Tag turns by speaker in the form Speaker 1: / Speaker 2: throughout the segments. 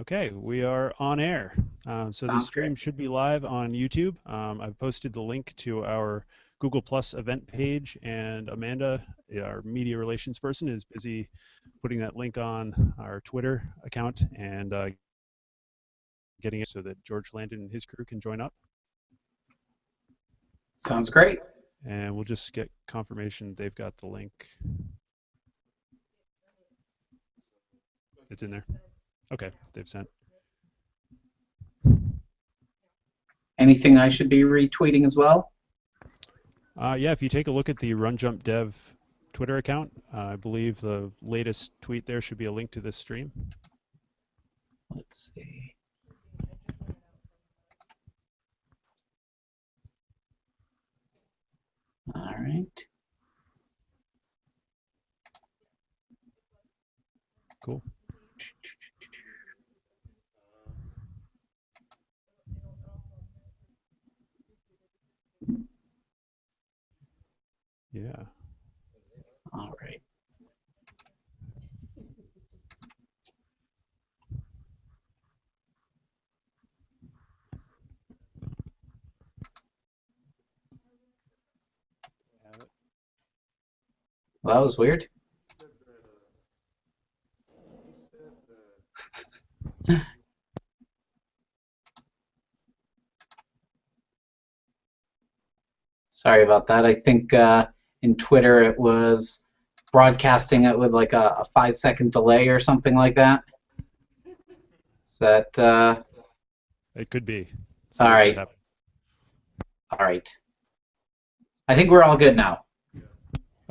Speaker 1: Okay, we are on air. So the
Speaker 2: Sounds great.
Speaker 1: stream should be live on YouTube. I've posted the link to our Google Plus event page, and Amanda, our media relations person, is busy putting that link on our Twitter account and getting it so that George Landon and his crew can join up.
Speaker 2: Sounds great.
Speaker 1: And we'll just get confirmation they've got the link. It's in there. Okay, they've sent.
Speaker 2: Anything I should be retweeting as well?
Speaker 1: Yeah, if you take a look at the Run Jump Dev Twitter account, I believe the latest tweet there should be a link to this stream.
Speaker 2: Let's see. All right.
Speaker 1: Cool. Yeah.
Speaker 2: All right. Well, that was weird. Sorry about that. I think in Twitter it was broadcasting it with like a 5-second delay or something like that. Is that
Speaker 1: It could be.
Speaker 2: all
Speaker 1: Sometimes that
Speaker 2: right?
Speaker 1: happens.
Speaker 2: All right. I think we're all good now.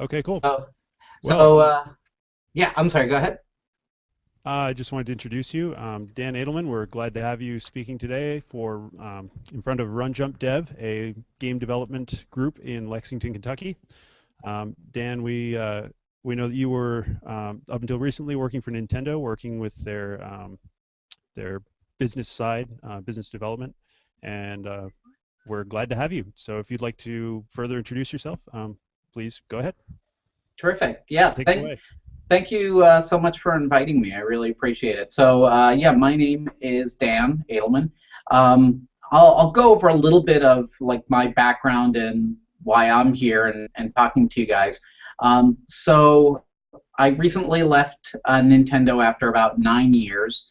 Speaker 1: Okay, cool.
Speaker 2: So,
Speaker 1: Well,
Speaker 2: so yeah. I'm sorry. Go ahead.
Speaker 1: I just wanted to introduce you. Dan Adelman, we're glad to have you speaking today for in front of Run Jump Dev, a game development group in Lexington, Kentucky. Dan, we know that you were up until recently working for Nintendo, working with their business side, business development, and we're glad to have you. So if you'd like to further introduce yourself, please go ahead.
Speaker 2: Terrific. Yeah.
Speaker 1: Take it away.
Speaker 2: Thank you so much for inviting me. I really appreciate it. So yeah, my name is Dan Adelman. I'll go over a little bit of like my background and why I'm here and talking to you guys. So I recently left Nintendo after about 9 years.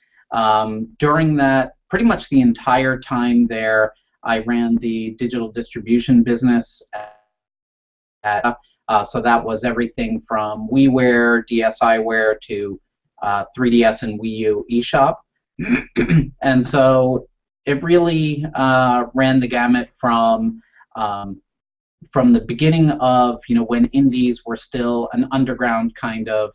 Speaker 2: During that, pretty much the entire time there, I ran the digital distribution business at so that was everything from WiiWare, DSiWare to 3DS and Wii U eShop. And so it really ran the gamut from the beginning of when indies were still an underground kind of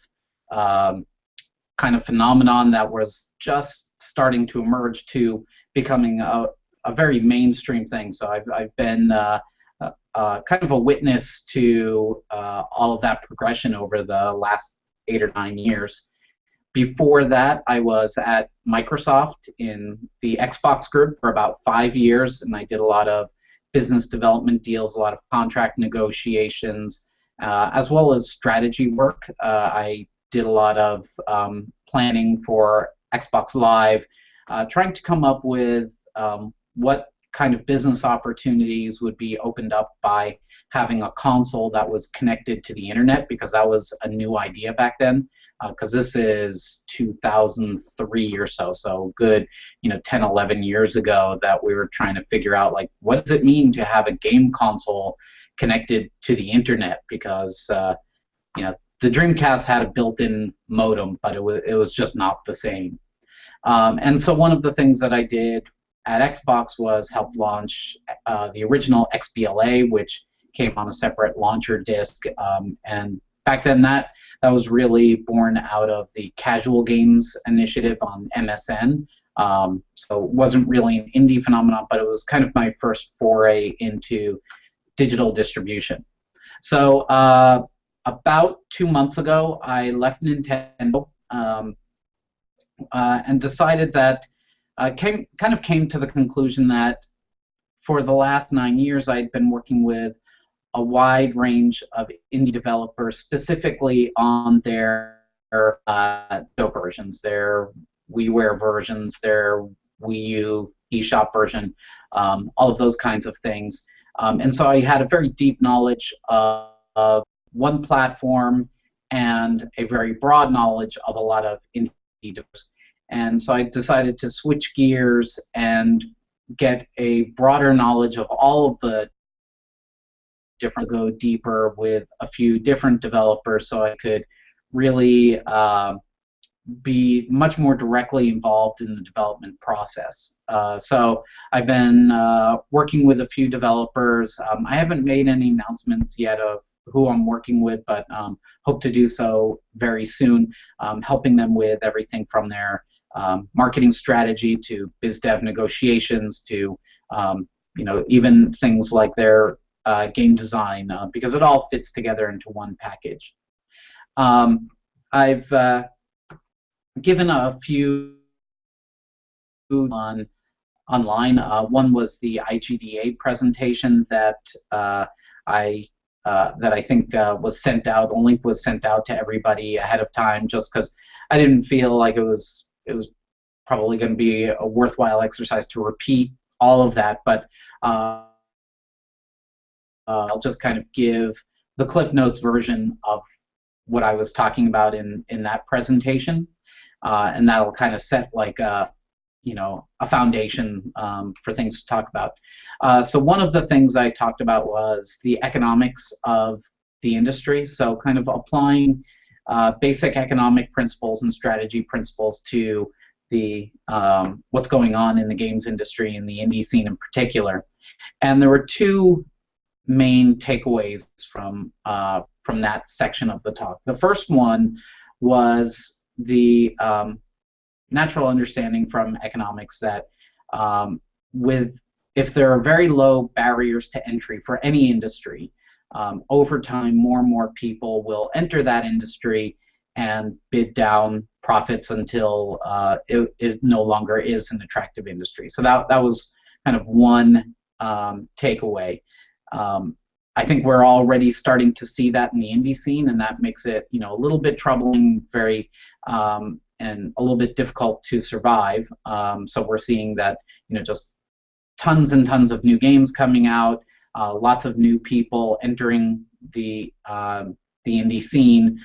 Speaker 2: phenomenon that was just starting to emerge to becoming a very mainstream thing. So I've been kind of a witness to all of that progression over the last 8 or 9 years. Before that, I was at Microsoft in the Xbox group for about 5 years, and I did a lot of business development deals, a lot of contract negotiations, as well as strategy work. I did a lot of planning for Xbox Live, trying to come up with what kind of business opportunities would be opened up by having a console that was connected to the internet, because that was a new idea back then, because this is 2003 or so good 10 11 years ago that we were trying to figure out like what does it mean to have a game console connected to the internet, because the Dreamcast had a built-in modem, but it was just not the same. And so one of the things that I did at Xbox was help launch the original XBLA, which came on a separate launcher disk. And back then, that was really born out of the Casual Games initiative on MSN. So it wasn't really an indie phenomenon, but it was kind of my first foray into digital distribution. So about 2 months ago, I left Nintendo and decided that came to the conclusion that for the last 9 years I'd been working with a wide range of indie developers, specifically on their versions, their WiiWare versions, their Wii U eShop version, all of those kinds of things. And so I had a very deep knowledge of one platform and a very broad knowledge of a lot of indie developers. And so I decided to switch gears and get a broader knowledge of all of the different, go deeper with a few different developers so I could really be much more directly involved in the development process. So I've been working with a few developers. I haven't made any announcements yet of who I'm working with, but hope to do so very soon, helping them with everything from their marketing strategy to biz dev negotiations to even things like their game design, because it all fits together into one package. I've given a few online. One was the IGDA presentation that I think was sent out. A link was sent out to everybody ahead of time, just because I didn't feel like it was probably going to be a worthwhile exercise to repeat all of that. But I'll just kind of give the Cliff Notes version of what I was talking about in that presentation. And that'll kind of set like a foundation for things to talk about. So one of the things I talked about was the economics of the industry. So kind of applying basic economic principles and strategy principles to the what's going on in the games industry and the indie scene in particular. And there were two main takeaways from that section of the talk. The first one was the natural understanding from economics that if there are very low barriers to entry for any industry, over time more and more people will enter that industry and bid down profits until it no longer is an attractive industry. So that was kind of one takeaway. I think we're already starting to see that in the indie scene, and that makes it a little bit troubling, very and a little bit difficult to survive. So we're seeing that just tons and tons of new games coming out, lots of new people entering the indie scene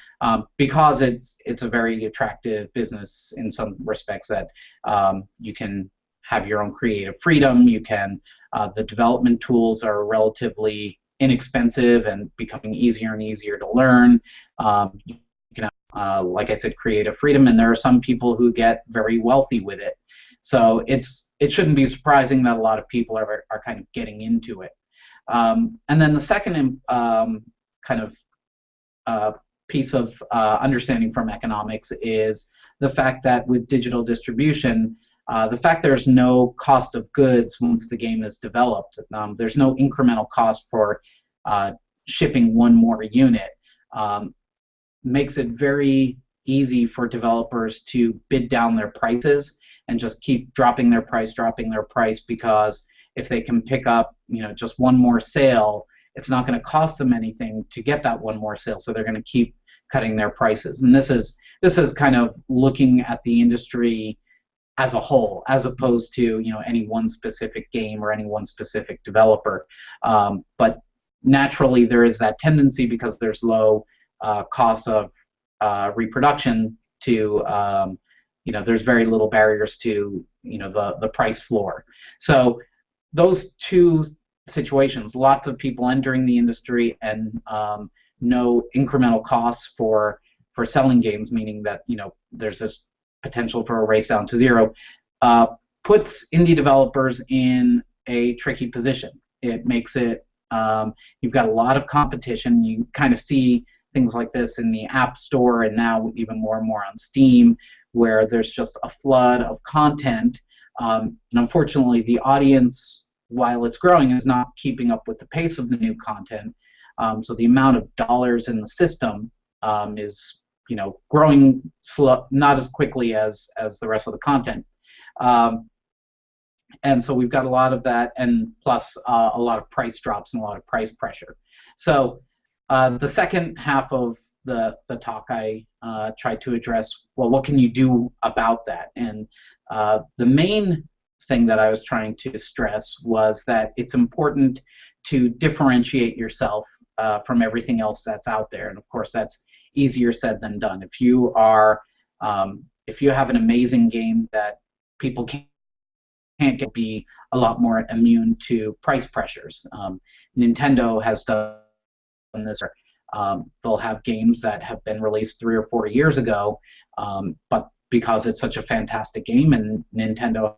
Speaker 2: because it's a very attractive business in some respects that you can have your own creative freedom. You can the development tools are relatively inexpensive and becoming easier and easier to learn. You can have, like I said, creative freedom, and there are some people who get very wealthy with it. So it shouldn't be surprising that a lot of people are kind of getting into it. And then the second kind of piece of understanding from economics is the fact that with digital distribution, the fact there's no cost of goods once the game is developed, there's no incremental cost for shipping one more unit, makes it very easy for developers to bid down their prices and just keep dropping their price, because if they can pick up just one more sale, it's not going to cost them anything to get that one more sale, so they're going to keep cutting their prices. And this is kind of looking at the industry as a whole, as opposed to any one specific game or any one specific developer. But naturally, there is that tendency, because there's low cost of reproduction, to there's very little barriers to the price floor. So those two situations, lots of people entering the industry and no incremental costs for selling games, meaning that there's this potential for a race down to zero, puts indie developers in a tricky position. It makes it you've got a lot of competition. You kind of see things like this in the App Store, and now even more and more on Steam, where there's just a flood of content. And unfortunately, the audience, while it's growing, is not keeping up with the pace of the new content. So the amount of dollars in the system is growing slow, not as quickly as the rest of the content. And so we've got a lot of that, and plus a lot of price drops and a lot of price pressure. So the second half of the talk, I tried to address, well, what can you do about that? And the main thing that I was trying to stress was that it's important to differentiate yourself from everything else that's out there. And of course, that's easier said than done. If you have an amazing game that people can't get, be a lot more immune to price pressures. Nintendo has done this. They'll have games that have been released 3 or 4 years ago, but because it's such a fantastic game and Nintendo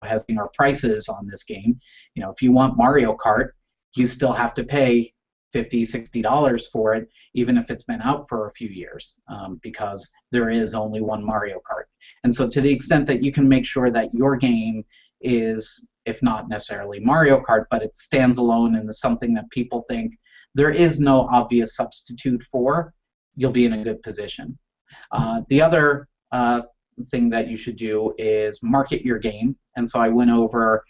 Speaker 2: has our prices on this game, if you want Mario Kart, you still have to pay $50, $60 for it, even if it's been out for a few years, because there is only one Mario Kart. And so to the extent that you can make sure that your game is, if not necessarily Mario Kart, but it stands alone and is something that people think there is no obvious substitute for, you'll be in a good position. The other thing that you should do is market your game. And so I went over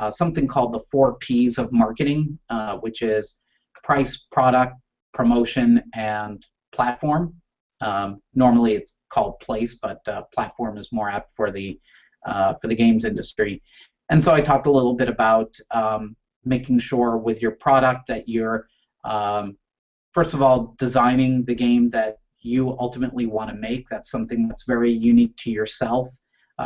Speaker 2: something called the 4 Ps of marketing, which is price, product, promotion, and platform. Normally it's called place, but platform is more apt for the games industry. And so I talked a little bit about making sure with your product that you're, first of all, designing the game that you ultimately want to make. That's something that's very unique to yourself,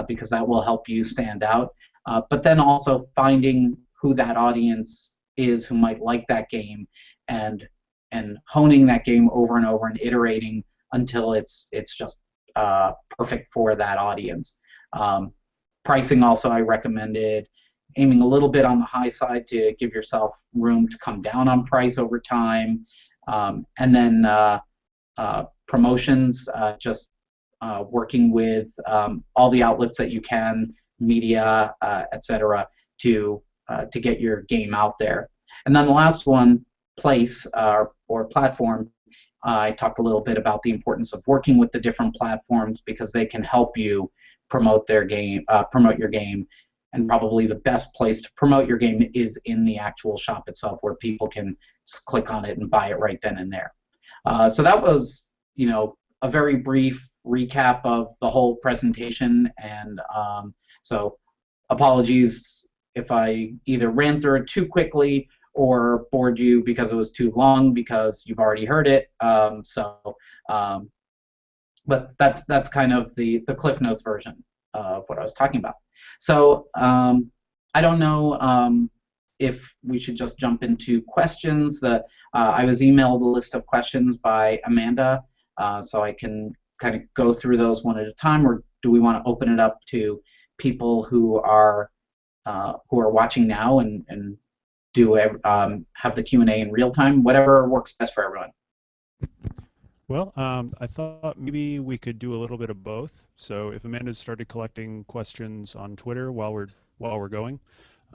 Speaker 2: because that will help you stand out. But then also finding who that audience is who might like that game, and honing that game over and over and iterating until it's just perfect for that audience. Pricing also, I recommended aiming a little bit on the high side to give yourself room to come down on price over time. And then promotions, just working with all the outlets that you can, media, etc., to get your game out there. And then the last one, place or platform. I talked a little bit about the importance of working with the different platforms because they can help you promote your game. And probably the best place to promote your game is in the actual shop itself, where people can just click on it and buy it right then and there. So that was, a very brief recap of the whole presentation, and so apologies if I either ran through it too quickly or bored you because it was too long, because you've already heard it. But that's kind of the Cliff Notes version of what I was talking about. So I don't know if we should just jump into questions. I was emailed a list of questions by Amanda, so I can kind of go through those one at a time, or do we want to open it up to people who are watching now and do have the Q&A in real time? Whatever works best for everyone.
Speaker 1: Well, I thought maybe we could do a little bit of both. So if Amanda started collecting questions on Twitter while we're going,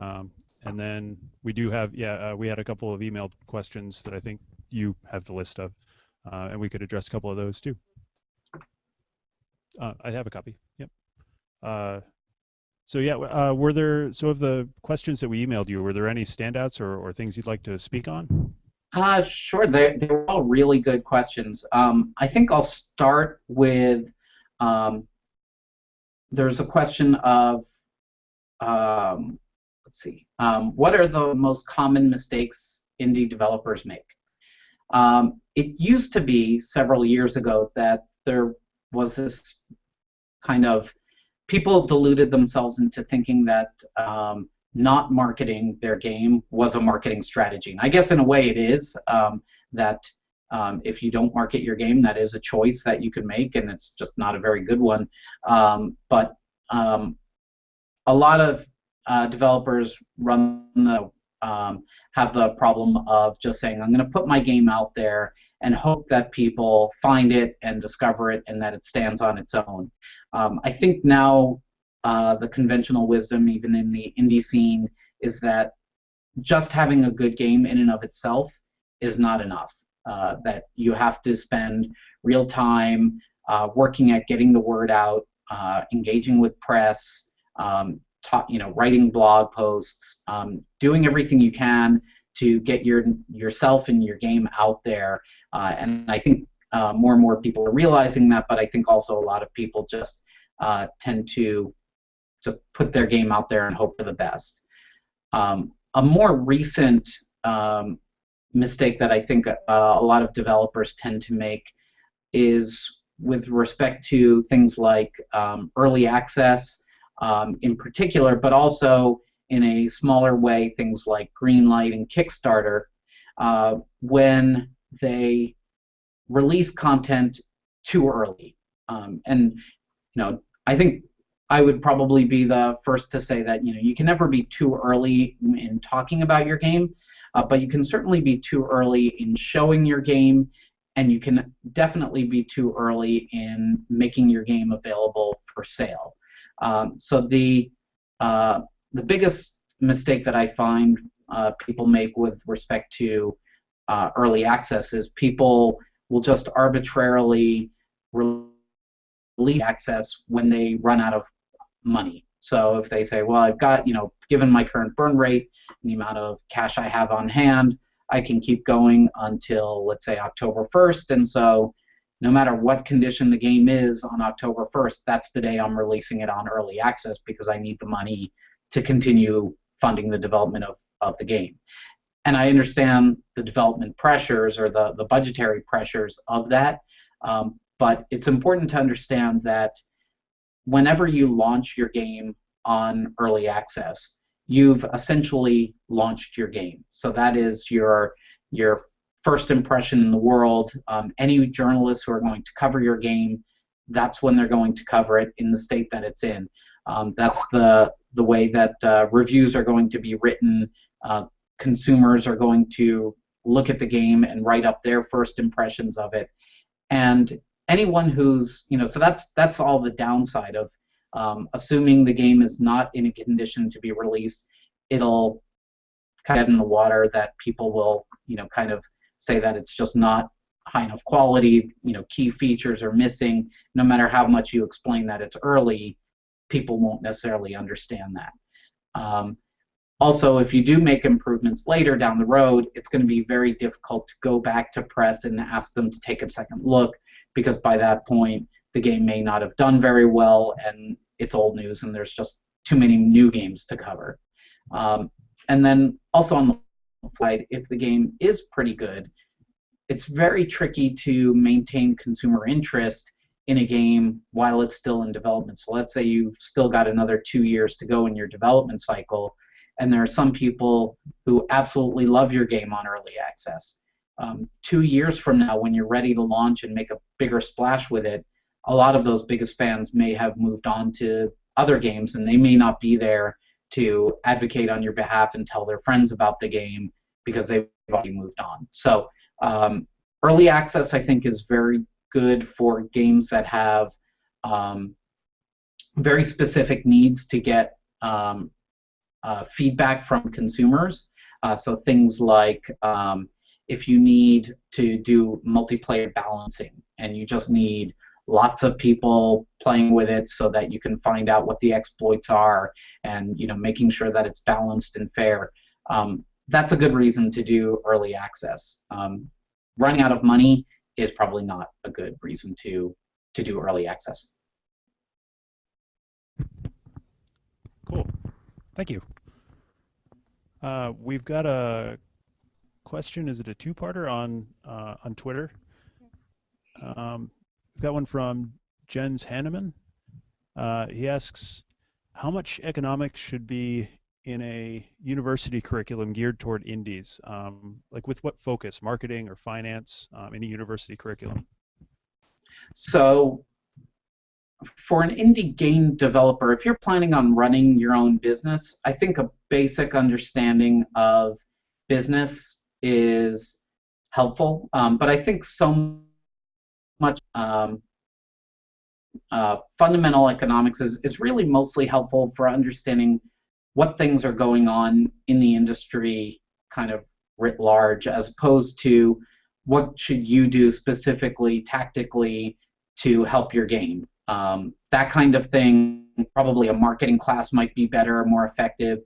Speaker 1: and then we do have, we had a couple of emailed questions that I think you have the list of, and we could address a couple of those too. I have a copy. Yep. So of the questions that we emailed you, were there any standouts or things you'd like to speak on?
Speaker 2: Sure. They were all really good questions. I think I'll start with, there's a question of, let's see, what are the most common mistakes indie developers make? It used to be several years ago that there was this kind of, people deluded themselves into thinking that not marketing their game was a marketing strategy. And I guess in a way it is, that if you don't market your game, that is a choice that you can make, and it's just not a very good one. But a lot of developers have the problem of just saying, I'm going to put my game out there and hope that people find it and discover it and that it stands on its own. I think now the conventional wisdom, even in the indie scene, is that just having a good game in and of itself is not enough. That you have to spend real time working at getting the word out, engaging with press, writing blog posts, doing everything you can to get yourself and your game out there. And I think more and more people are realizing that, but I think also a lot of people just tend to just put their game out there and hope for the best. A more recent mistake that I think a lot of developers tend to make is with respect to things like early access in particular, but also in a smaller way, things like Greenlight and Kickstarter, when they release content too early. And I think I would probably be the first to say that you can never be too early in talking about your game, but you can certainly be too early in showing your game, and you can definitely be too early in making your game available for sale. So the biggest mistake that I find people make with respect to early access is people will just arbitrarily release access when they run out of money. So if they say, well, I've got, given my current burn rate and the amount of cash I have on hand, I can keep going until, let's say, October 1st, and so no matter what condition the game is on October 1st, that's the day I'm releasing it on early access because I need the money to continue funding the development of the game. And I understand the development pressures or the budgetary pressures of that, but it's important to understand that whenever you launch your game on early access, you've essentially launched your game. So that is your first impression in the world. Any journalists who are going to cover your game, that's when they're going to cover it in the state that it's in. That's the way that reviews are going to be written. Consumers are going to look at the game and write up their first impressions of it. And anyone who's, so that's all the downside of assuming the game is not in a condition to be released. It'll kind of get in the water that people will, kind of say that it's just not high enough quality, key features are missing. No matter how much you explain that it's early, people won't necessarily understand that. Also, if you do make improvements later down the road, it's going to be very difficult to go back to press and ask them to take a second look, because by that point, the game may not have done very well and it's old news and there's just too many new games to cover. And then also on the side, if the game is pretty good, it's very tricky to maintain consumer interest in a game while it's still in development. So let's say you've still got another 2 years to go in your development cycle, and there are some people who absolutely love your game on early access. 2 years from now, when you're ready to launch and make a bigger splash with it, a lot of those biggest fans may have moved on to other games, and they may not be there to advocate on your behalf and tell their friends about the game because they've already moved on. So early access, I think, is very good for games that have very specific needs to get feedback from consumers. So things like if you need to do multiplayer balancing and you just need lots of people playing with it so that you can find out what the exploits are and making sure that it's balanced and fair, that's a good reason to do early access. Running out of money is probably not a good reason to do early access.
Speaker 1: Cool. Thank you. We've got a question. Is it a two-parter on Twitter? We've got one from Jens Hanneman. He asks, how much economics should be in a university curriculum geared toward indies? Like with what focus, marketing or finance, in a university curriculum?
Speaker 2: So for an indie game developer, if you're planning on running your own business, I think a basic understanding of business is helpful, but I think so much fundamental economics is really mostly helpful for understanding what things are going on in the industry kind of writ large, as opposed to what should you do specifically tactically to help your game. That kind of thing, probably a marketing class might be better, more effective,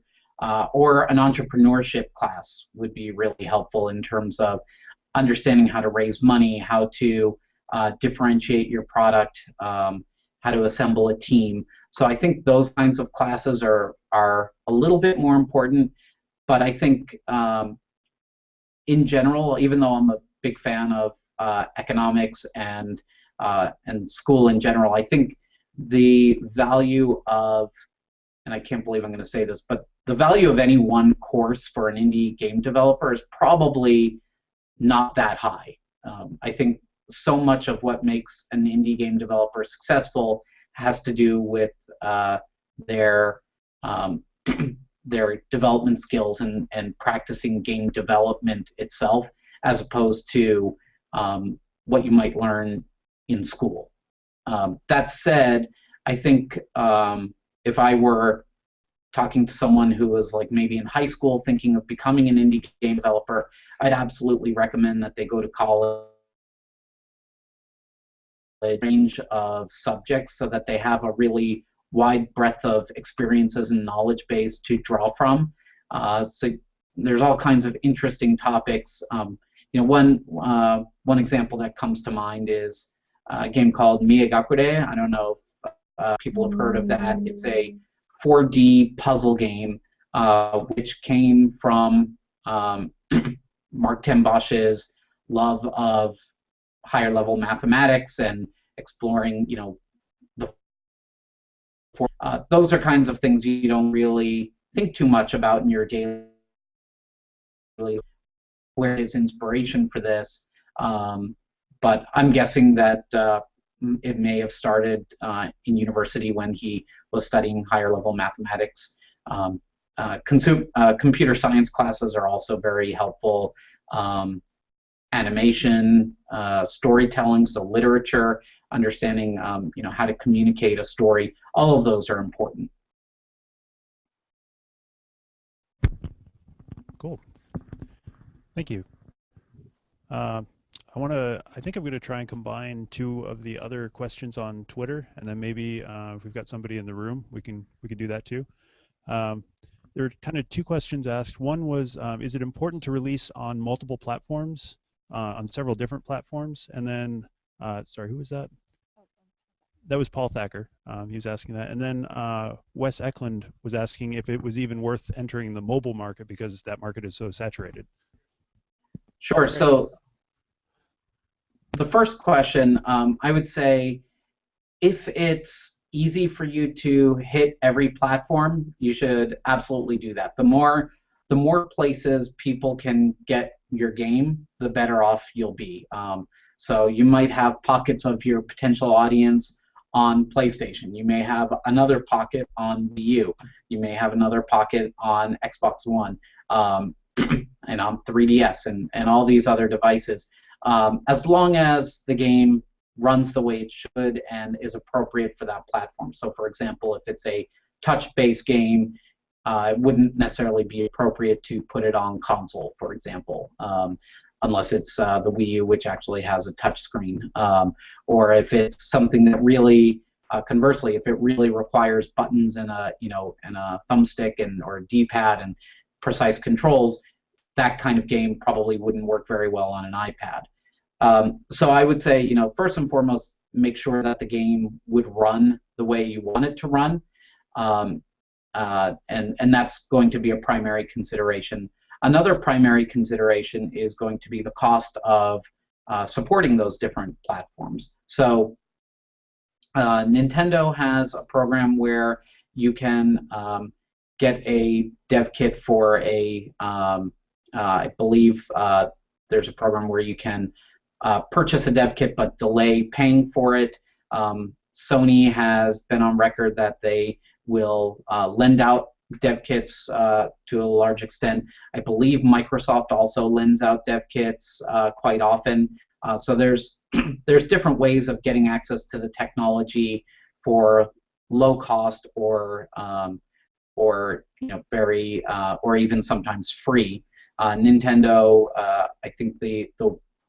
Speaker 2: or an entrepreneurship class would be really helpful in terms of understanding how to raise money, how to differentiate your product, how to assemble a team. So I think those kinds of classes are a little bit more important. But I think in general, even though I'm a big fan of economics and school in general, I think the value of, and I can't believe I'm going to say this, but the value of any one course for an indie game developer is probably not that high. I think so much of what makes an indie game developer successful has to do with their their development skills and practicing game development itself, as opposed to what you might learn in school. That said, I think if I were talking to someone who was like maybe in high school thinking of becoming an indie game developer, I'd absolutely recommend that they go to college, range of subjects, so that they have a really wide breadth of experiences and knowledge base to draw from. So there's all kinds of interesting topics. One example that comes to mind is a game called Miyagakure. I don't know if people have heard of that. It's a 4D puzzle game which came from Mark Tembosch's love of higher level mathematics and exploring, those are kinds of things you don't really think too much about in your daily. Where is inspiration for this? But I'm guessing that it may have started in university when he was studying higher level mathematics. Computer science classes are also very helpful. Animation, storytelling, so literature, understanding how to communicate a story, all of those are important.
Speaker 1: Cool. Thank you. I think I'm going to try and combine two of the other questions on Twitter, and then maybe if we've got somebody in the room, we can do that too. There are kind of two questions asked. One was, is it important to release on multiple platforms, on several different platforms? And then, sorry, who was that? That was Paul Thacker. He was asking that. And then Wes Eklund was asking if it was even worth entering the mobile market because that market is so saturated.
Speaker 2: Sure. So the first question, I would say if it's easy for you to hit every platform, you should absolutely do that. The more places people can get your game, the better off you'll be. So you might have pockets of your potential audience on PlayStation. You may have another pocket on Wii U. You may have another pocket on Xbox One and on 3DS and all these other devices. As long as the game runs the way it should and is appropriate for that platform. So for example, if it's a touch-based game, it wouldn't necessarily be appropriate to put it on console, for example, unless it's the Wii U, which actually has a touch screen. Or if it's something that really, conversely, if it really requires buttons and a thumbstick or a D-pad and precise controls, that kind of game probably wouldn't work very well on an iPad. So I would say, first and foremost, make sure that the game would run the way you want it to run, and that's going to be a primary consideration. Another primary consideration is going to be the cost of supporting those different platforms. So Nintendo has a program where you can get a dev kit for I believe there's a program where you can purchase a dev kit but delay paying for it. Sony has been on record that they will lend out dev kits to a large extent. I believe Microsoft also lends out dev kits quite often. So there's different ways of getting access to the technology for low cost or very or even sometimes free. Nintendo, I think the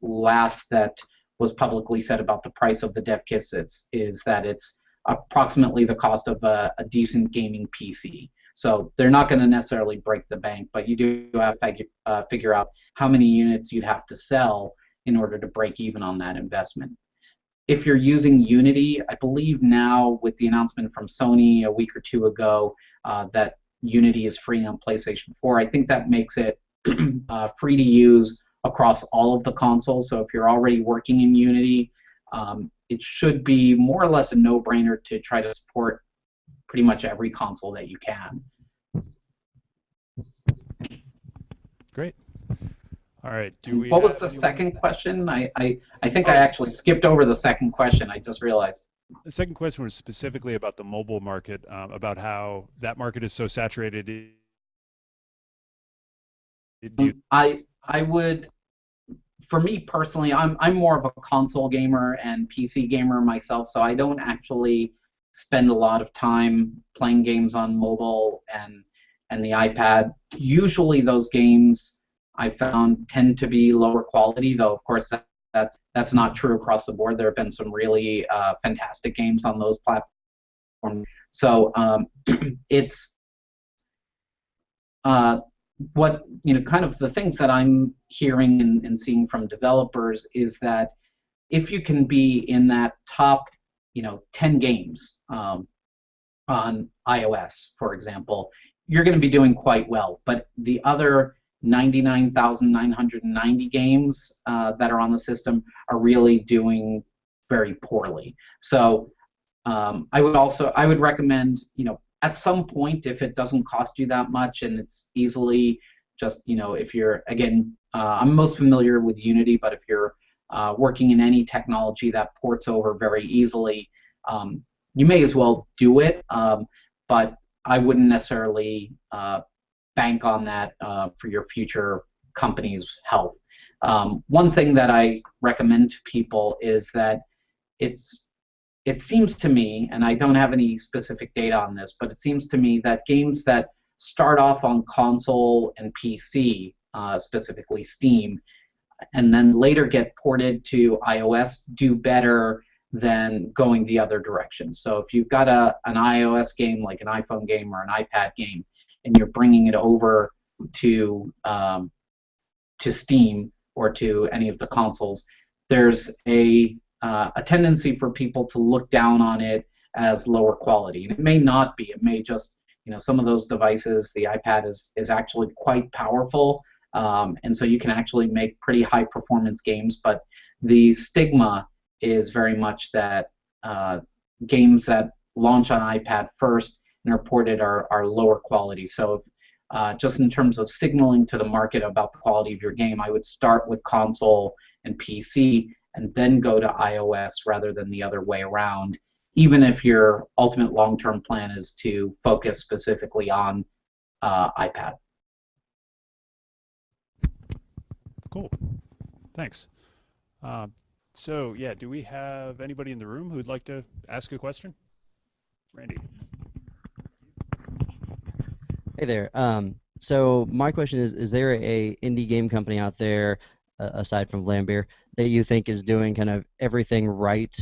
Speaker 2: last that was publicly said about the price of the dev kits is that it's approximately the cost of a decent gaming PC. So they're not going to necessarily break the bank, but you do have to figure out how many units you'd have to sell in order to break even on that investment. if you're using Unity, I believe now with the announcement from Sony a week or two ago that Unity is free on PlayStation 4, I think that makes it free to use across all of the consoles. So if you're already working in Unity, it should be more or less a no-brainer to try to support pretty much every console that you can.
Speaker 1: Great. All right.
Speaker 2: What was the second question? I think I actually skipped over the second question. I just realized.
Speaker 1: The second question was specifically about the mobile market, about how that market is so saturated.
Speaker 2: I would, for me personally, I'm more of a console gamer and PC gamer myself, so I don't actually spend a lot of time playing games on mobile and the iPad. Usually those games I found tend to be lower quality, though of course that's not true across the board. There have been some really fantastic games on those platforms. So it's what, kind of the things that I'm hearing and seeing from developers is that if you can be in that top 10 games on iOS, for example, you're going to be doing quite well. But the other 99,990 games that are on the system are really doing very poorly. So I would recommend, at some point, if it doesn't cost you that much and it's easily just, if you're, again, I'm most familiar with Unity, but if you're working in any technology that ports over very easily, you may as well do it, but I wouldn't necessarily bank on that for your future company's health. One thing that I recommend to people is that it seems to me, and I don't have any specific data on this, but it seems to me that games that start off on console and PC, specifically Steam, and then later get ported to iOS do better than going the other direction. So if you've got an iOS game, like an iPhone game or an iPad game, and you're bringing it over to Steam or to any of the consoles, there's a tendency for people to look down on it as lower quality. And it may not be. It may just, some of those devices, the iPad is actually quite powerful, and so you can actually make pretty high performance games, but the stigma is very much that games that launch on iPad first and are ported are lower quality. So just in terms of signaling to the market about the quality of your game, I would start with console and PC and then go to iOS rather than the other way around, even if your ultimate long-term plan is to focus specifically on iPad.
Speaker 1: Cool. Thanks. So, yeah, do we have anybody in the room who'd like to ask a question? Randy.
Speaker 3: Hey there. So my question is there a indie game company out there, aside from Vlambeer, that you think is doing kind of everything right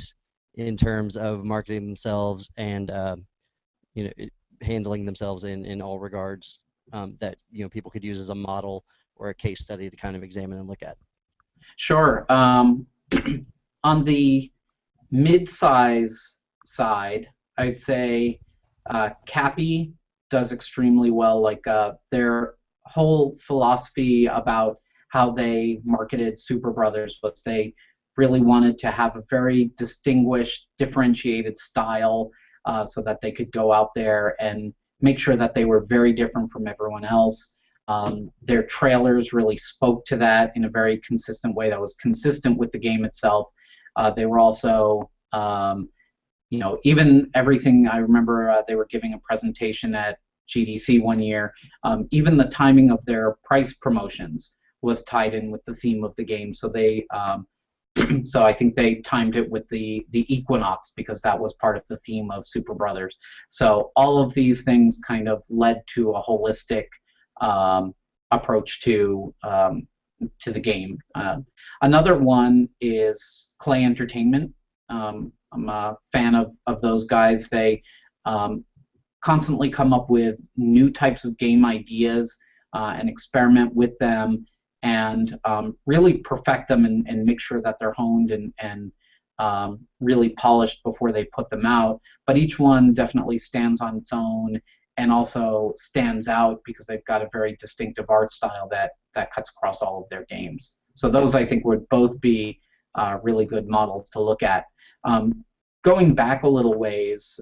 Speaker 3: in terms of marketing themselves and handling themselves in all regards, that people could use as a model or a case study to kind of examine and look at?
Speaker 2: Sure. On the mid-size side, I'd say Cappy does extremely well. Like their whole philosophy about how they marketed Super Brothers was they really wanted to have a very distinguished, differentiated style so that they could go out there and make sure that they were very different from everyone else. Their trailers really spoke to that in a very consistent way that was consistent with the game itself. They were also, even everything, I remember they were giving a presentation at GDC one year, even the timing of their price promotions was tied in with the theme of the game. So they, so I think they timed it with the equinox because that was part of the theme of Super Brothers. So all of these things kind of led to a holistic approach to the game. Another one is Clay Entertainment. I'm a fan of those guys. They constantly come up with new types of game ideas and experiment with them and really perfect them and make sure that they're honed and really polished before they put them out. But each one definitely stands on its own and also stands out because they've got a very distinctive art style that cuts across all of their games. So those, I think, would both be really good models to look at. Going back a little ways,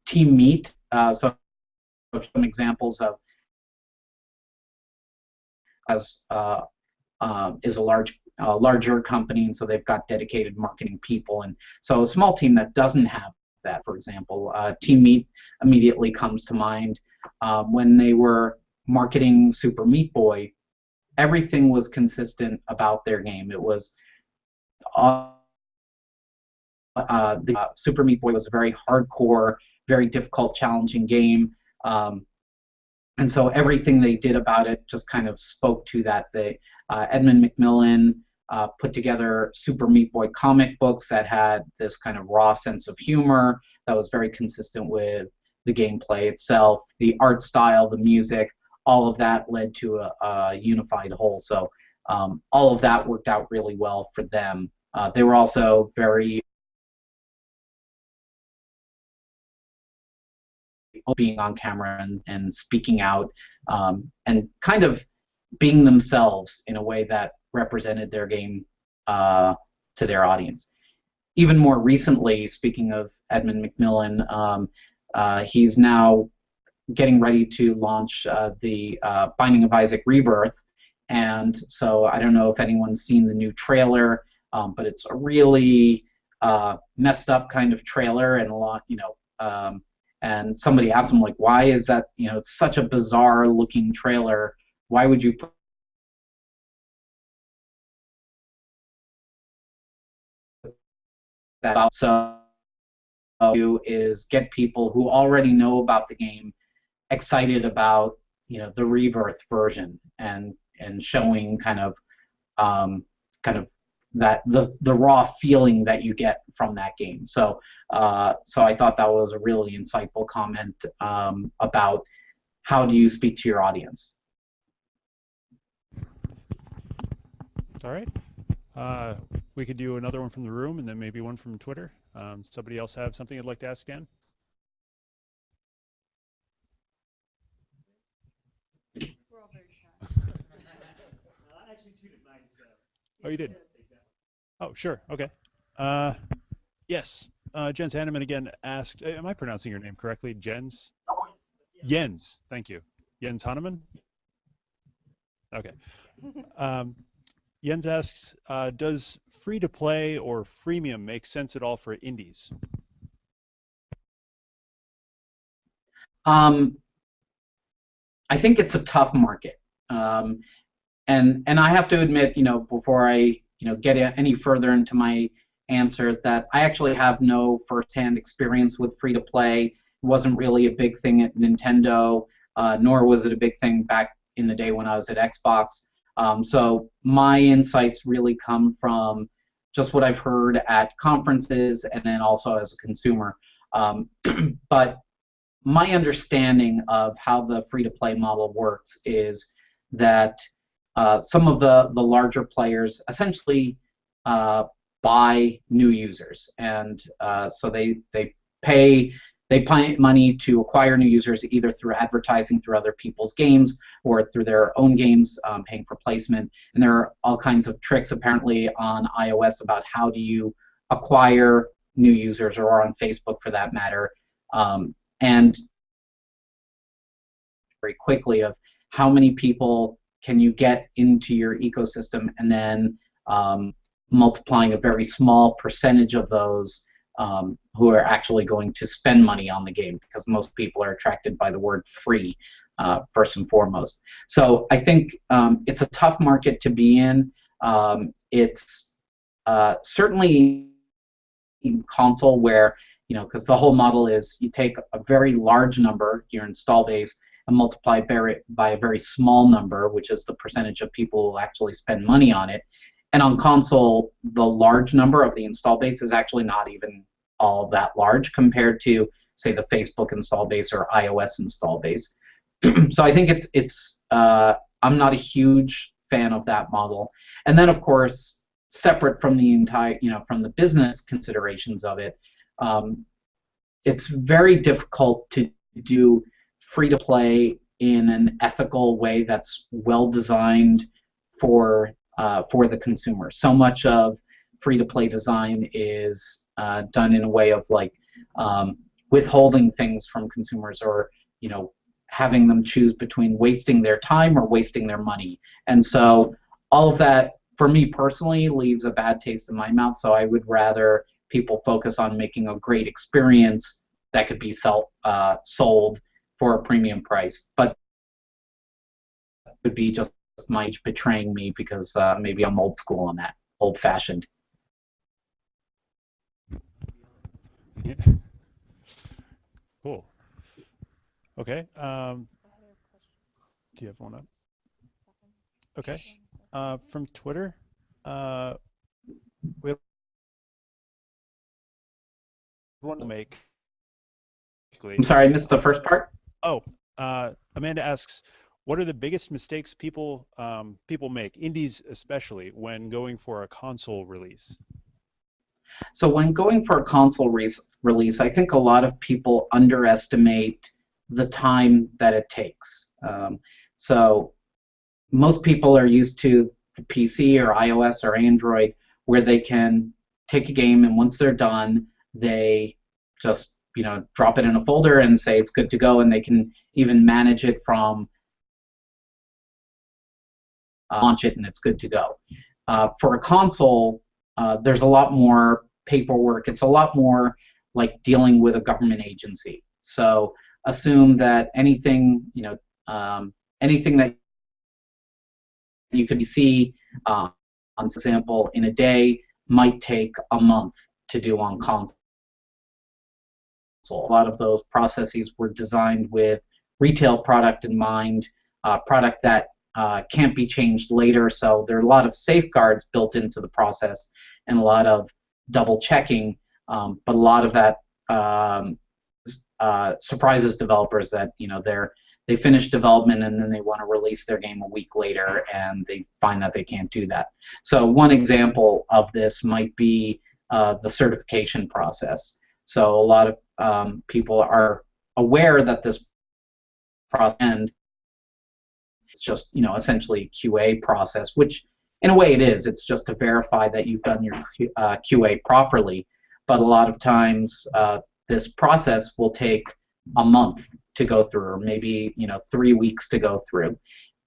Speaker 2: Team Meat, so some examples of as is a larger company, and so they've got dedicated marketing people. And so a small team that doesn't have that, for example, Team Meat immediately comes to mind. When they were marketing Super Meat Boy, everything was consistent about their game. It was Super Meat Boy was a very hardcore, very difficult, challenging game. And so everything they did about it just kind of spoke to that. Edmund Macmillan put together Super Meat Boy comic books that had this kind of raw sense of humor that was very consistent with the gameplay itself, the art style, the music, all of that led to a unified whole. So all of that worked out really well for them. They were also very being on camera and speaking out and kind of being themselves in a way that represented their game to their audience. Even more recently, speaking of Edmund Macmillan, he's now getting ready to launch the Binding of Isaac Rebirth, and so I don't know if anyone's seen the new trailer, but it's a really messed up kind of trailer, and a lot, and somebody asked him, like, why is that, it's such a bizarre looking trailer, why would you put that out? So is get people who already know about the game excited about the Rebirth version, and showing kind of that the raw feeling that you get from that game. So so I thought that was a really insightful comment about how do you speak to your audience.
Speaker 1: All right. We could do another one from the room and then maybe one from Twitter. Somebody else have something you'd like to ask Dan?
Speaker 4: We're all very shy.
Speaker 1: I actually tweeted mine, so. Oh, you did? Oh, sure. Okay. Yes. Jens Hanneman again asked, am I pronouncing your name correctly? Jens? Jens. Thank you. Jens Hanneman? Okay. Jens asks, does free-to-play or freemium make sense at all for indies?
Speaker 2: I think it's a tough market, and I have to admit, before I get any further into my answer, that I actually have no firsthand experience with free-to-play. It wasn't really a big thing at Nintendo, nor was it a big thing back in the day when I was at Xbox. So my insights really come from just what I've heard at conferences and then also as a consumer. But my understanding of how the free-to-play model works is that some of the larger players essentially buy new users, and so they pay money to acquire new users, either through advertising through other people's games or through their own games, paying for placement. And there are all kinds of tricks apparently on iOS about how do you acquire new users, or on Facebook for that matter, and very quickly of how many people can you get into your ecosystem, and then multiplying a very small percentage of those who are actually going to spend money on the game, because most people are attracted by the word free, first and foremost. So I think it's a tough market to be in. It's certainly in console where, because the whole model is you take a very large number, your install base, and multiply by a very small number, which is the percentage of people who will actually spend money on it. And on console, the large number of the install base is actually not even all that large compared to, say, the Facebook install base or iOS install base. So I think I'm not a huge fan of that model. And then, of course, separate from the entire, from the business considerations of it, it's very difficult to do free-to-play in an ethical way that's well designed for the consumer. So much of free-to-play design is done in a way of like withholding things from consumers, or having them choose between wasting their time or wasting their money. And so all of that, for me personally, leaves a bad taste in my mouth. So I would rather people focus on making a great experience that could be sold for a premium price. But it would be just my age betraying me, because maybe I'm old school on that, old-fashioned.
Speaker 1: Cool. Okay. Do you have one up? Okay. From Twitter, we want to make.
Speaker 2: I'm sorry, I missed the first part.
Speaker 1: Oh, Amanda asks, what are the biggest mistakes people make, indies especially, when going for a console release?
Speaker 2: So when going for a console release, I think a lot of people underestimate the time that it takes. So most people are used to the PC or iOS or Android, where they can take a game, and once they're done, they just drop it in a folder and say it's good to go, and they can even manage it from launch it and it's good to go. For a console, there's a lot more paperwork. It's a lot more like dealing with a government agency. So assume that anything anything that you could see, on example, in a day might take a month to do on console. A lot of those processes were designed with retail product in mind, product that can't be changed later. So there are a lot of safeguards built into the process and a lot of double checking, but a lot of that surprises developers that they finish development and then they want to release their game a week later and they find that they can't do that. So one example of this might be the certification process. So a lot of people are aware that this process, and it's just essentially a QA process, which in a way it is. It's just to verify that you've done your QA properly. But a lot of times this process will take a month to go through, or maybe 3 weeks to go through.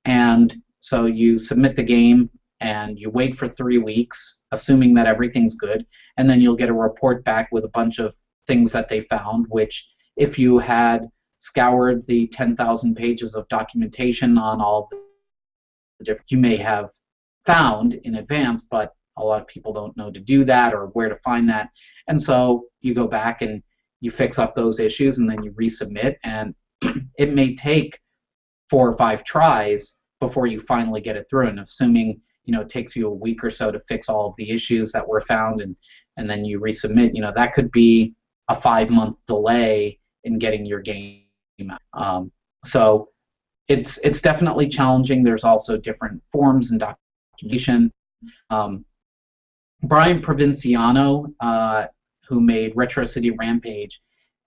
Speaker 2: And so you submit the game and you wait for 3 weeks, assuming that everything's good, and then you'll get a report back with a bunch of things that they found, which if you had scoured the 10,000 pages of documentation on all the different, you may have found in advance, but a lot of people don't know to do that or where to find that. And so you go back and you fix up those issues, and then you resubmit, and it may take 4 or 5 tries before you finally get it through. And assuming it takes you a week or so to fix all of the issues that were found, and then you resubmit, that could be a 5-month delay in getting your game out. So it's definitely challenging. There's also different forms and documentation. Brian Provinciano, who made Retro City Rampage,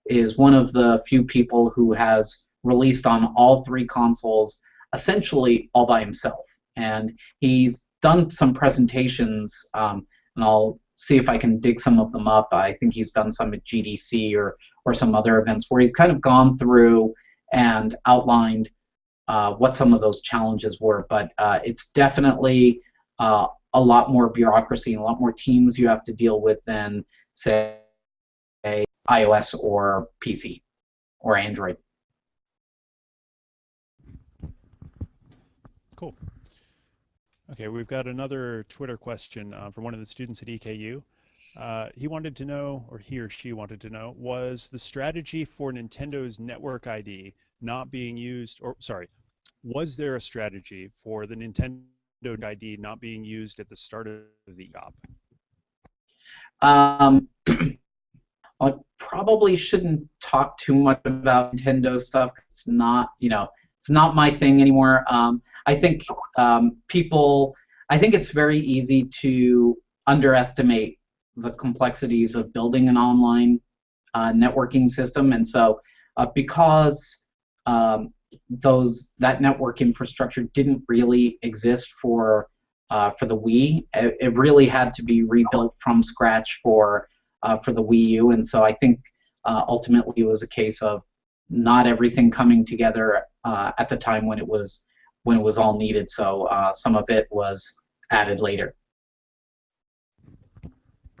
Speaker 2: is one of the few people who has released on all 3 consoles essentially all by himself. And he's done some presentations, and I'll see if I can dig some of them up. I think he's done some at GDC or some other events where he's kind of gone through and outlined what some of those challenges were. But it's definitely a lot more bureaucracy and a lot more teams you have to deal with than, say, iOS or PC or Android.
Speaker 1: Cool. Okay, we've got another Twitter question from one of the students at EKU. He wanted to know, or he or she wanted to know, was the strategy for Nintendo's network ID not being used, or sorry, was there a strategy for the Nintendo ID not being used at the start of the op?
Speaker 2: I probably shouldn't talk too much about Nintendo stuff. It's not, it's not my thing anymore. I think I think it's very easy to underestimate the complexities of building an online networking system, and so because that network infrastructure didn't really exist for the Wii, it really had to be rebuilt from scratch for the Wii U, and so I think ultimately it was a case of not everything coming together at the time when it was all needed. So some of it was added later.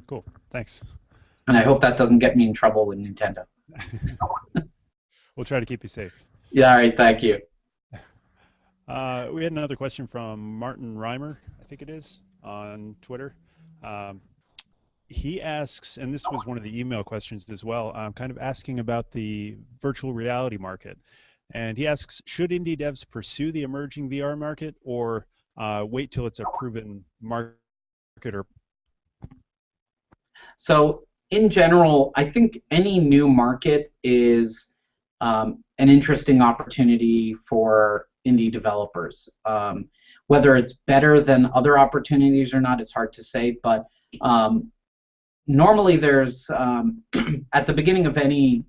Speaker 1: Cool. Thanks.
Speaker 2: And I hope that doesn't get me in trouble with Nintendo.
Speaker 1: We'll try to keep you safe.
Speaker 2: Yeah, all right, thank you.
Speaker 1: We had another question from Martin Reimer, I think it is, on Twitter. He asks, and this was one of the email questions as well, kind of asking about the virtual reality market. And he asks, should indie devs pursue the emerging VR market or wait till it's a proven market?
Speaker 2: So in general, I think any new market is an interesting opportunity for indie developers. Whether it's better than other opportunities or not, it's hard to say, but normally there's, at the beginning of any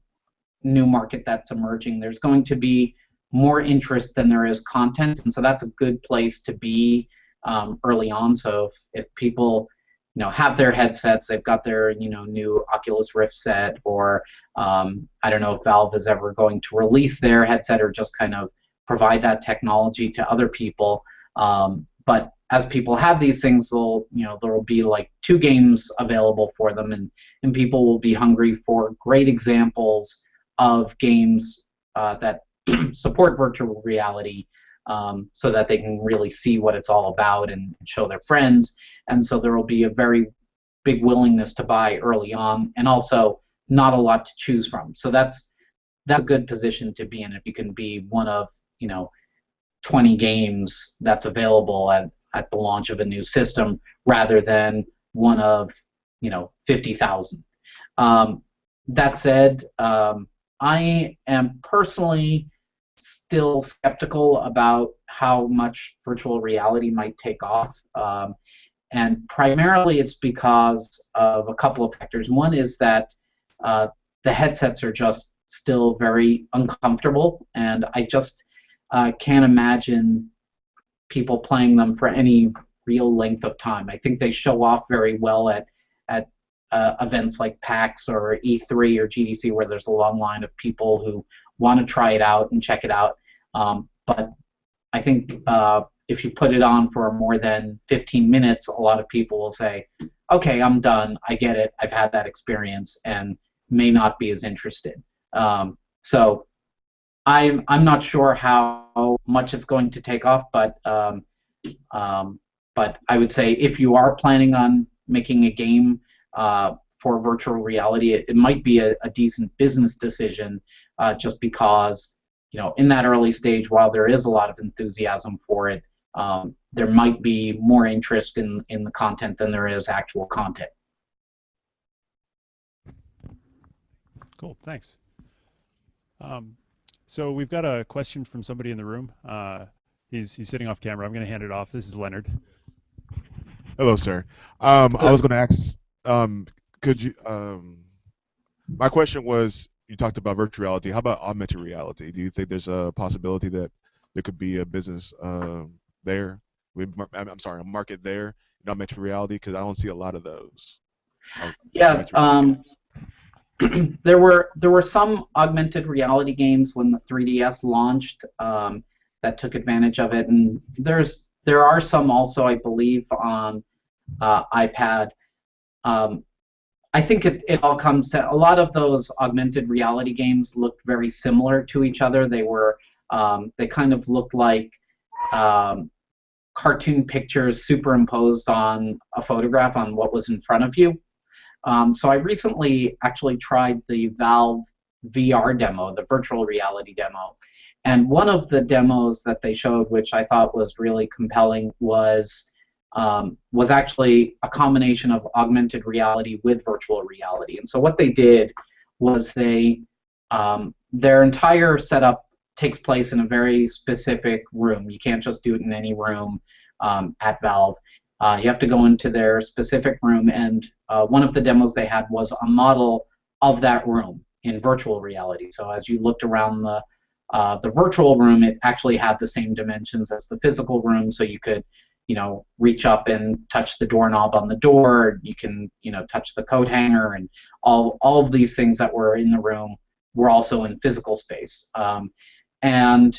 Speaker 2: new market that's emerging, there's going to be more interest than there is content, and so that's a good place to be early on. So if people have their headsets, they've got their new Oculus Rift set, or I don't know if Valve is ever going to release their headset or just kind of provide that technology to other people. But as people have these things, there will be like 2 games available for them, and people will be hungry for great examples of games that support virtual reality, so that they can really see what it's all about and show their friends. And so there will be a very big willingness to buy early on, and also not a lot to choose from. So that's a good position to be in if you can be one of 20 games that's available at the launch of a new system, rather than one of 50,000. That said, I am personally still skeptical about how much virtual reality might take off. And primarily it's because of a couple of factors. One is that the headsets are just still very uncomfortable, and I just can't imagine people playing them for any real length of time. I think they show off very well at events like PAX or E3 or GDC, where there's a long line of people who want to try it out and check it out. But I think if you put it on for more than 15 minutes, a lot of people will say, okay, I'm done, I get it, I've had that experience, and may not be as interested. So I'm not sure how much it's going to take off, but I would say if you are planning on making a game for virtual reality, it might be a decent business decision, just because in that early stage, while there is a lot of enthusiasm for it, there might be more interest in the content than there is actual content.
Speaker 1: Cool, thanks. So we've got a question from somebody in the room. He's sitting off camera. I'm going to hand it off. This is Leonard.
Speaker 5: Hello, sir. I was going to ask, could you? My question was, you talked about virtual reality. How about augmented reality? Do you think there's a possibility that there could be a business there? I'm sorry, a market there in augmented reality, because I don't see a lot of those.
Speaker 2: Yeah. There were some augmented reality games when the 3DS launched that took advantage of it, and there are some also, I believe, on iPad. I think it all comes to, a lot of those augmented reality games looked very similar to each other. They kind of looked like cartoon pictures superimposed on a photograph on what was in front of you. So I recently actually tried the Valve VR demo, the virtual reality demo, and one of the demos that they showed, which I thought was really compelling, was actually a combination of augmented reality with virtual reality. And so what they did was their entire setup takes place in a very specific room. You can't just do it in any room at Valve. You have to go into their specific room, and one of the demos they had was a model of that room in virtual reality. So as you looked around the virtual room, it actually had the same dimensions as the physical room, so you could, reach up and touch the doorknob on the door. You can, touch the coat hanger, and all of these things that were in the room were also in physical space. And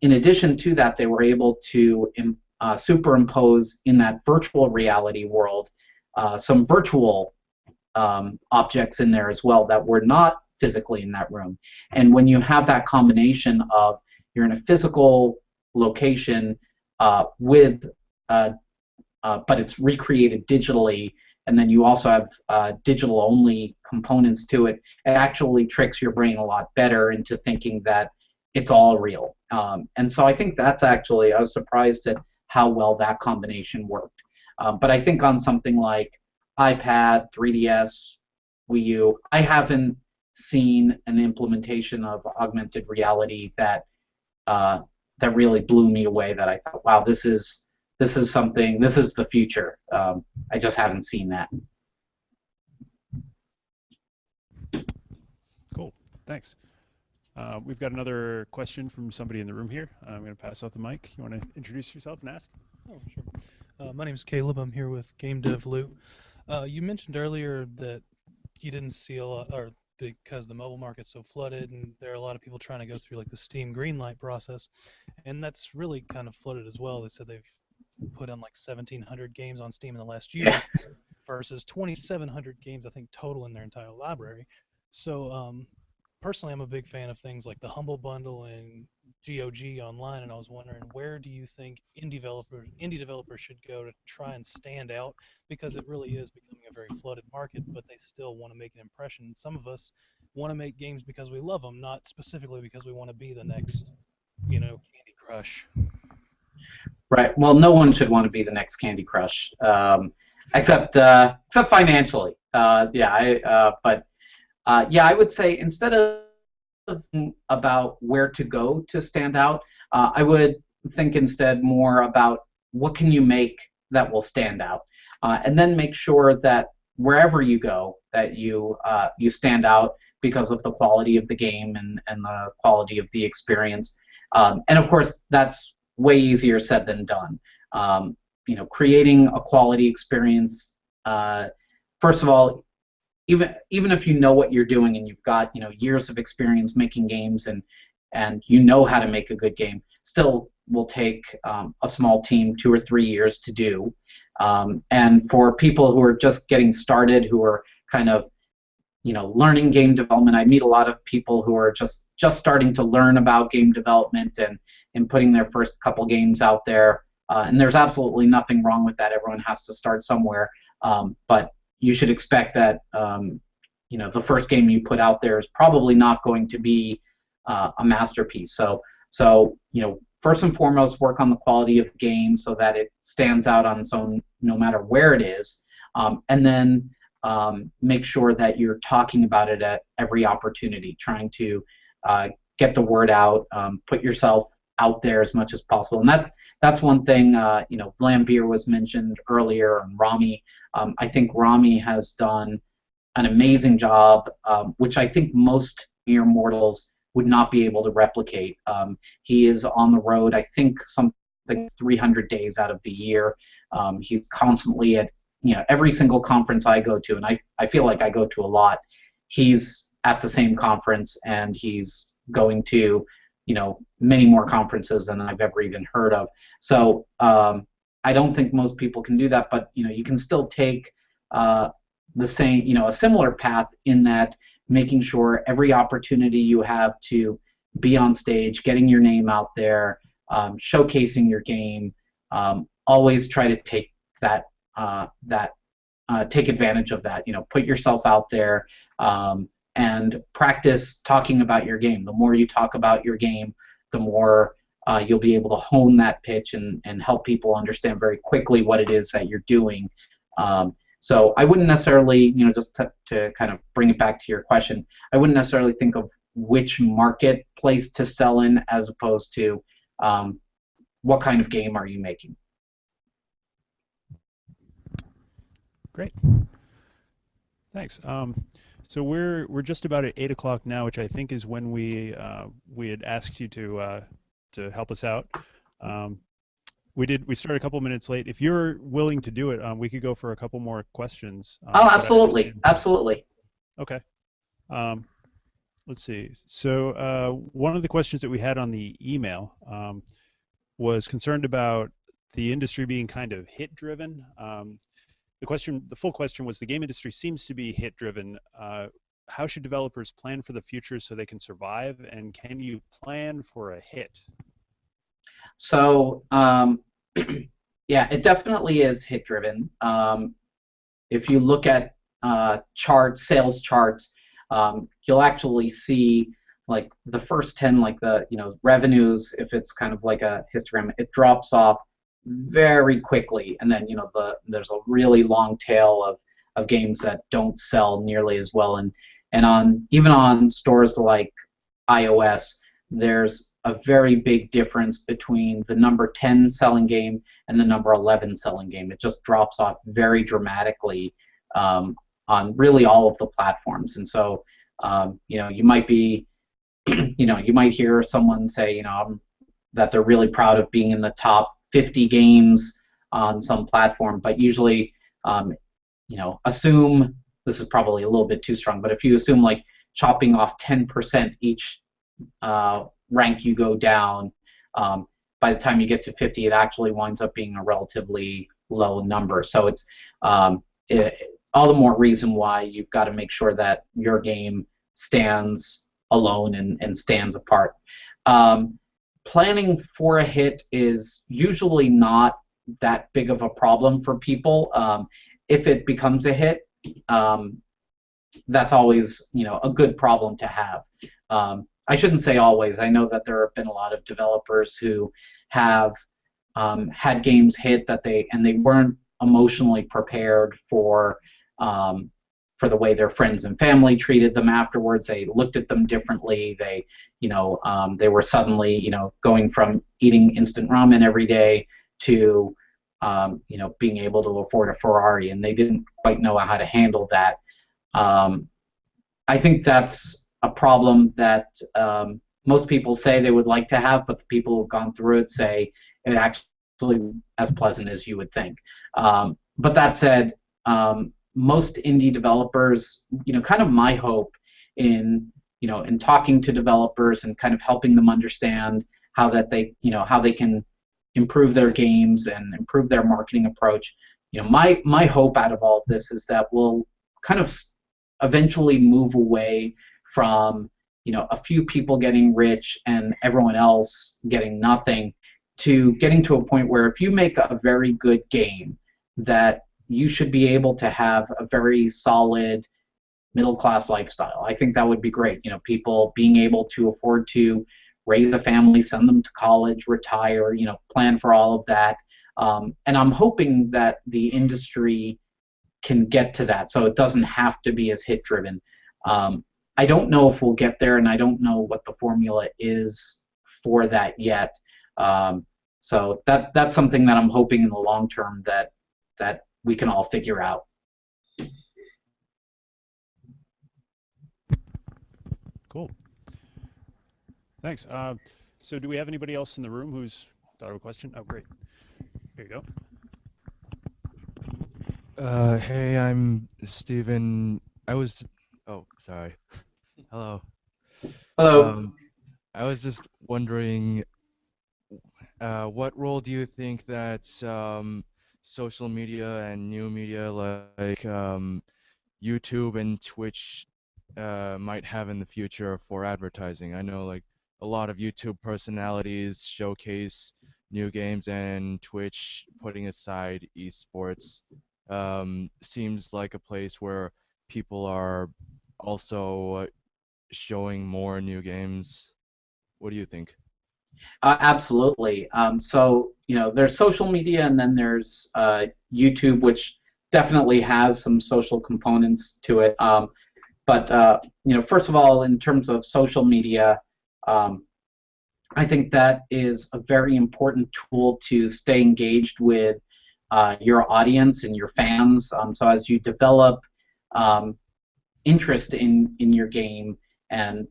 Speaker 2: in addition to that, they were able to superimpose in that virtual reality world some virtual objects in there as well that were not physically in that room. And when you have that combination of you're in a physical location but it's recreated digitally, and then you also have digital-only components to it, it actually tricks your brain a lot better into thinking that it's all real. And so I think that's actually, I was surprised at how well that combination worked. But I think on something like iPad, 3DS, Wii U, I haven't seen an implementation of augmented reality that that really blew me away, that I thought, wow, this is something, this is the future. I just haven't seen that.
Speaker 1: Cool, thanks. We've got another question from somebody in the room here. I'm going to pass out the mic. You want to introduce yourself and ask?
Speaker 6: Oh, sure. My name is Caleb. I'm here with Game Dev Lou. You mentioned earlier that you didn't see a lot, or because the mobile market's so flooded, and there are a lot of people trying to go through like the Steam Greenlight process, and that's really kind of flooded as well. They said they've put on like 1,700 games on Steam in the last year versus 2,700 games, I think, total in their entire library. So personally, I'm a big fan of things like the Humble Bundle and GOG Online, and I was wondering, where do you think indie developers should go to try and stand out, because it really is becoming a very flooded market, but they still want to make an impression. Some of us want to make games because we love them, not specifically because we want to be the next, Candy Crush.
Speaker 2: Right. Well, no one should want to be the next Candy Crush, except financially. But I would say, instead of about where to go to stand out, I would think instead more about what can you make that will stand out, and then make sure that wherever you go, that you stand out because of the quality of the game and the quality of the experience. And of course, that's way easier said than done. Creating a quality experience, first of all, even if you know what you're doing and you've got years of experience making games and you know how to make a good game, still will take a small team 2 or 3 years to do. And for people who are just getting started, who are kind of learning game development, I meet a lot of people who are just starting to learn about game development and putting their first couple games out there. And there's absolutely nothing wrong with that. Everyone has to start somewhere. But you should expect that the first game you put out there is probably not going to be a masterpiece. So first and foremost, work on the quality of the game so that it stands out on its own, no matter where it is, and then make sure that you're talking about it at every opportunity, trying to get the word out, put yourself out there as much as possible. And that's one thing. Vlambeer was mentioned earlier, and Rami. I think Rami has done an amazing job, which I think most mere mortals would not be able to replicate. He is on the road, I think, something 300 days out of the year. He's constantly at every single conference I go to, and I feel like I go to a lot. He's at the same conference, and he's going to many more conferences than I've ever even heard of. So I don't think most people can do that, but you can still take the same, a similar path, in that making sure every opportunity you have to be on stage, getting your name out there, showcasing your game, always try to take take advantage of that. Put yourself out there. And practice talking about your game. The more you talk about your game, the more you'll be able to hone that pitch and help people understand very quickly what it is that you're doing. So I wouldn't necessarily, just to kind of bring it back to your question, I wouldn't necessarily think of which marketplace to sell in, as opposed to what kind of game are you making.
Speaker 1: Great. Thanks. So we're just about at 8 o'clock now, which I think is when we had asked you to help us out. We started a couple minutes late. If you're willing to do it, we could go for a couple more questions.
Speaker 2: Oh,
Speaker 1: but I
Speaker 2: absolutely,
Speaker 1: understand-
Speaker 2: absolutely.
Speaker 1: Okay. Let's see. So one of the questions that we had on the email was concerned about the industry being kind of hit driven. The full question was, the game industry seems to be hit driven. How should developers plan for the future so they can survive? And can you plan for a hit?
Speaker 2: So yeah, it definitely is hit driven. If you look at sales charts, you'll actually see like the first 10, like the revenues, if it's kind of like a histogram, it drops off very quickly, and then there's a really long tail of games that don't sell nearly as well, and even on stores like iOS, there's a very big difference between the number 10 selling game and the number 11 selling game. It just drops off very dramatically on really all of the platforms, and so you might be you might hear someone say that they're really proud of being in the top 50 games on some platform, but usually assume, this is probably a little bit too strong, but if you assume like chopping off 10% each rank you go down, by the time you get to 50, it actually winds up being a relatively low number. So it's all the more reason why you've got to make sure that your game stands alone and stands apart. Planning for a hit is usually not that big of a problem for people. If it becomes a hit, that's always a good problem to have. I shouldn't say always. I know that there have been a lot of developers who have had games hit that they weren't emotionally prepared for the way their friends and family treated them afterwards. They looked at them differently. They were suddenly going from eating instant ramen every day to being able to afford a Ferrari, and they didn't quite know how to handle that. I think that's a problem that most people say they would like to have, but the people who've gone through it say it actually as pleasant as you would think. But that said, most indie developers, kind of my hope in talking to developers and kind of helping them understand how they can improve their games and improve their marketing approach. My hope out of all of this is that we'll kind of eventually move away from a few people getting rich and everyone else getting nothing, to getting to a point where if you make a very good game, that you should be able to have a very solid middle-class lifestyle. I think that would be great. People being able to afford to raise a family, send them to college, retire, plan for all of that. And I'm hoping that the industry can get to that, so it doesn't have to be as hit-driven. I don't know if we'll get there, and I don't know what the formula is for that yet. So that's something that I'm hoping in the long term that we can all figure out.
Speaker 1: Cool. Thanks. So do we have anybody else in the room who's thought of a question? Oh, great. Here you go.
Speaker 7: Hey, I'm Steven. Oh, sorry. Hello.
Speaker 2: Hello.
Speaker 7: I was just wondering, what role do you think that social media and new media like YouTube and Twitch might have in the future for advertising? I know like a lot of YouTube personalities showcase new games, and Twitch, putting aside esports, seems like a place where people are also showing more new games. What do you think?
Speaker 2: Absolutely. So there's social media, and then there's YouTube, which definitely has some social components to it. But first of all, in terms of social media, I think that is a very important tool to stay engaged with your audience and your fans. So as you develop interest in your game and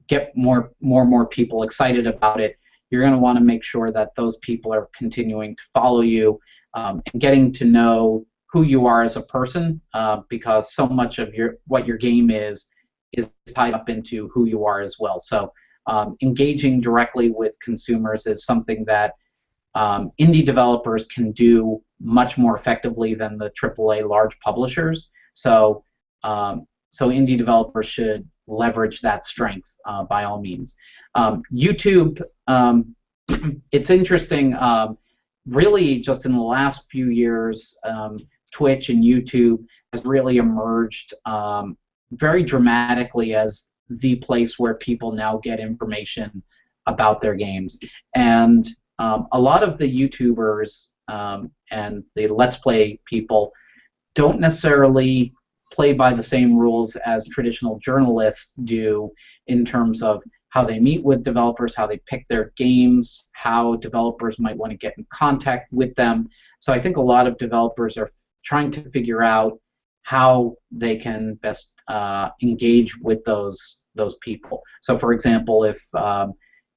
Speaker 2: get more and more people excited about it, you're going to want to make sure that those people are continuing to follow you and getting to know who you are as a person, because so much of what your game is tied up into who you are as well. So engaging directly with consumers is something that indie developers can do much more effectively than the AAA large publishers. So indie developers should leverage that strength by all means. YouTube, it's interesting. Really, just in the last few years, Twitch and YouTube has really emerged very dramatically as the place where people now get information about their games. And a lot of the YouTubers and the Let's Play people don't necessarily play by the same rules as traditional journalists do in terms of how they meet with developers, how they pick their games, how developers might want to get in contact with them. So I think a lot of developers are trying to figure out how they can best engage with those people. So for example, if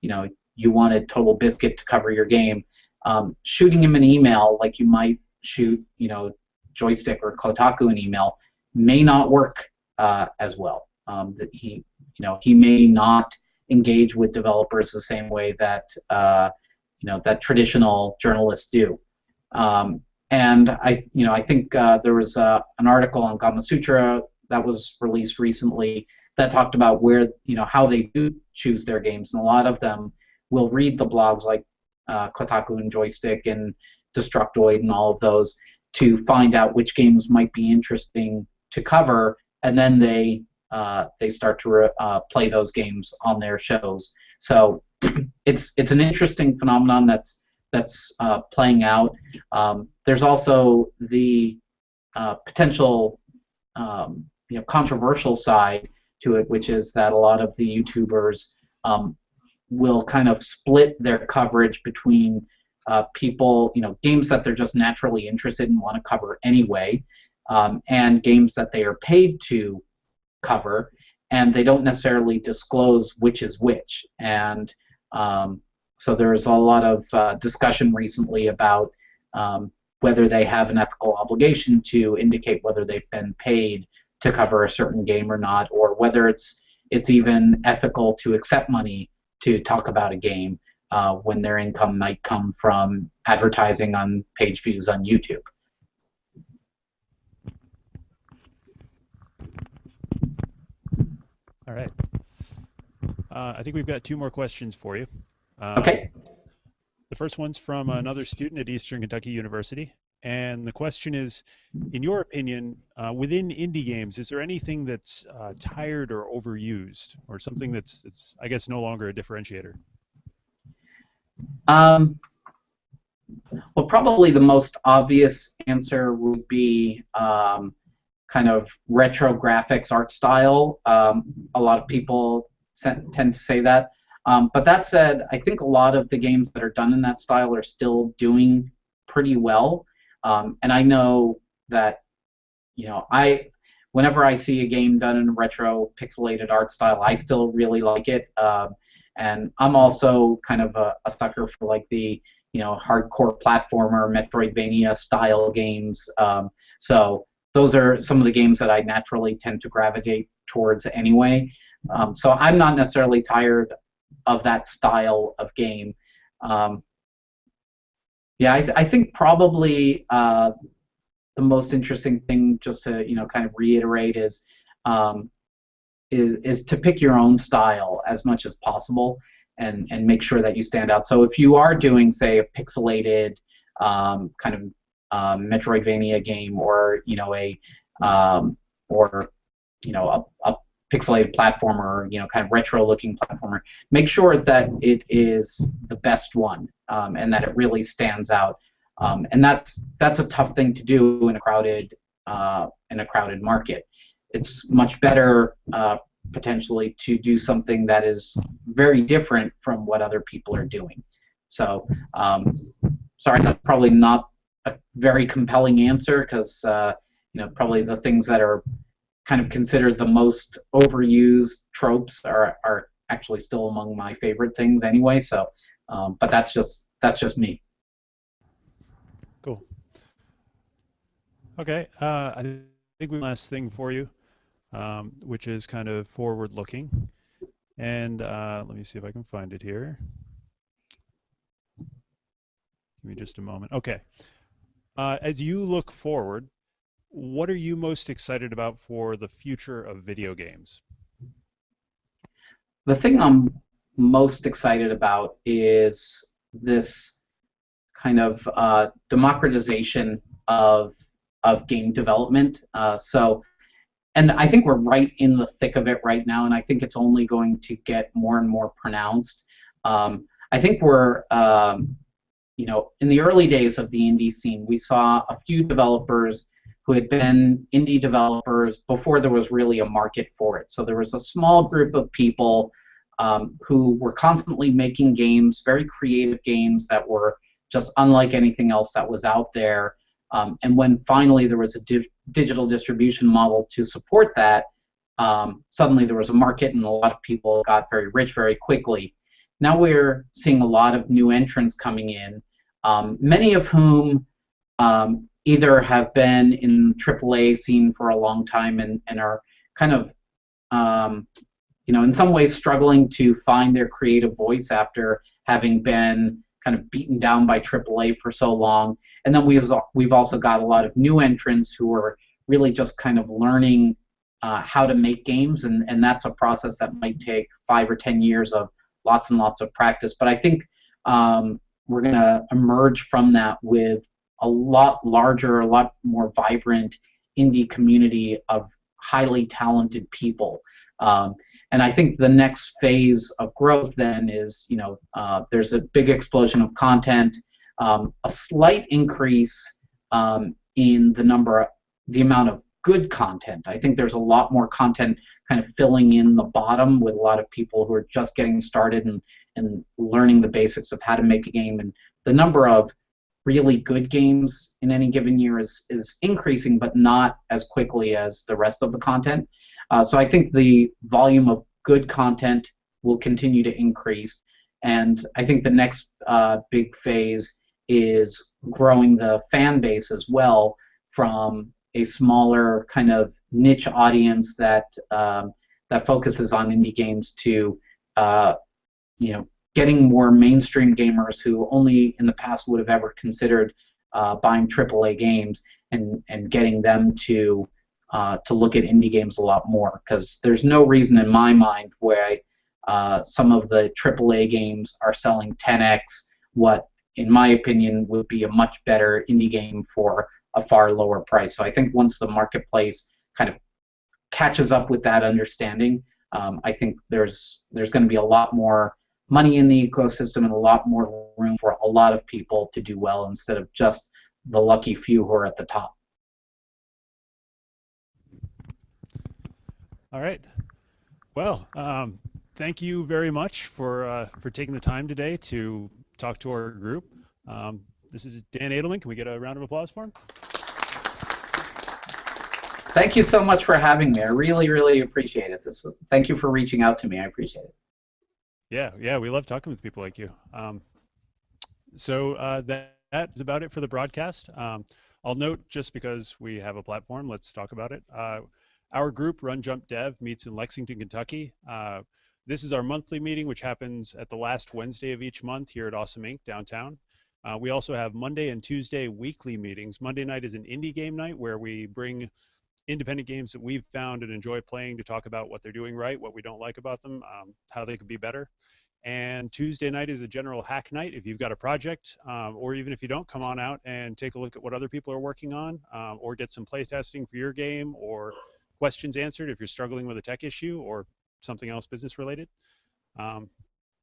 Speaker 2: you wanted Total Biscuit to cover your game, shooting him an email like you might shoot Joystick or Kotaku an email may not work as well. That he may not engage with developers the same way that that traditional journalists do. And I think there was an article on Gamasutra that was released recently that talked about where how they do choose their games, and a lot of them will read the blogs like Kotaku and Joystick and Destructoid and all of those to find out which games might be interesting to cover, and then they start to play those games on their shows. So it's an interesting phenomenon that's playing out. There's also the potential controversial side to it, which is that a lot of the YouTubers will kind of split their coverage between people, games that they're just naturally interested in and want to cover anyway, and games that they are paid to cover, and they don't necessarily disclose which is which. And so there's a lot of discussion recently about whether they have an ethical obligation to indicate whether they've been paid to cover a certain game or not, or whether it's even ethical to accept money to talk about a game when their income might come from advertising on page views on YouTube.
Speaker 1: All right. I think we've got two more questions for you.
Speaker 2: Okay.
Speaker 1: The first one's from another student at Eastern Kentucky University, and the question is, in your opinion, within indie games, is there anything that's tired or overused, or something that's I guess no longer a differentiator?
Speaker 2: Well, probably the most obvious answer would be kind of retro graphics art style. A lot of people tend to say that. But that said, I think a lot of the games that are done in that style are still doing pretty well. And I know that, whenever I see a game done in a retro pixelated art style, I still really like it. And I'm also kind of a sucker for like the, hardcore platformer, Metroidvania style games. So those are some of the games that I naturally tend to gravitate towards anyway. So I'm not necessarily tired of that style of game. Yeah, I think probably the most interesting thing, just to kind of reiterate, is to pick your own style as much as possible, and make sure that you stand out. So if you are doing, say, a pixelated kind of Metroidvania game, or a pixelated platformer, kind of retro-looking platformer, make sure that it is the best one, and that it really stands out. And that's a tough thing to do in a crowded market. It's much better potentially to do something that is very different from what other people are doing. So, sorry, that's probably not a very compelling answer because probably the things that are kind of considered the most overused tropes are actually still among my favorite things anyway. So, but that's just me.
Speaker 1: Cool. Okay, I think we have one last thing for you, which is kind of forward-looking. And let me see if I can find it here. Give me just a moment. Okay. As you look forward, what are you most excited about for the future of video games?
Speaker 2: The thing I'm most excited about is this kind of democratization of game development. And I think we're right in the thick of it right now, and I think it's only going to get more and more pronounced. I think we're, in the early days of the indie scene, we saw a few developers who had been indie developers before there was really a market for it. So there was a small group of people who were constantly making games, very creative games that were just unlike anything else that was out there. And when finally there was a digital distribution model to support that, suddenly there was a market and a lot of people got very rich very quickly. Now we're seeing a lot of new entrants coming in, many of whom either have been in AAA scene for a long time and are kind of, in some ways struggling to find their creative voice after having been kind of beaten down by AAA for so long. And then we've also got a lot of new entrants who are really just kind of learning how to make games, and that's a process that might take 5 or 10 years of lots and lots of practice. But I think we're going to emerge from that with a lot larger, a lot more vibrant indie community of highly talented people. And I think the next phase of growth then is, there's a big explosion of content, a slight increase in the amount of good content. I think there's a lot more content kind of filling in the bottom with a lot of people who are just getting started and learning the basics of how to make a game. And the number of really good games in any given year is increasing, but not as quickly as the rest of the content. So I think the volume of good content will continue to increase. And I think the next big phase is growing the fan base as well from a smaller kind of niche audience that focuses on indie games to getting more mainstream gamers who only in the past would have ever considered buying AAA games and getting them to look at indie games a lot more, because there's no reason in my mind why some of the AAA games are selling 10x what, in my opinion, would be a much better indie game for a far lower price. So I think once the marketplace kind of catches up with that understanding, I think there's going to be a lot more money in the ecosystem and a lot more room for a lot of people to do well instead of just the lucky few who are at the top.
Speaker 1: All right. Well, thank you very much for taking the time today to talk to our group. This is Dan Adelman. Can we get a round of applause for him?
Speaker 2: Thank you so much for having me. I really, really appreciate it. Thank you for reaching out to me. I appreciate it.
Speaker 1: Yeah, we love talking with people like you. So that is about it for the broadcast. I'll note, just because we have a platform, let's talk about it. Our group, Run Jump Dev, meets in Lexington, Kentucky. This is our monthly meeting, which happens at the last Wednesday of each month here at Awesome Inc. downtown. We also have Monday and Tuesday weekly meetings. Monday night is an indie game night where we bring independent games that we've found and enjoy playing to talk about what they're doing right, what we don't like about them, how they could be better. And Tuesday night is a general hack night. If you've got a project, or even if you don't, come on out and take a look at what other people are working on, or get some play testing for your game, or questions answered if you're struggling with a tech issue or something else business related.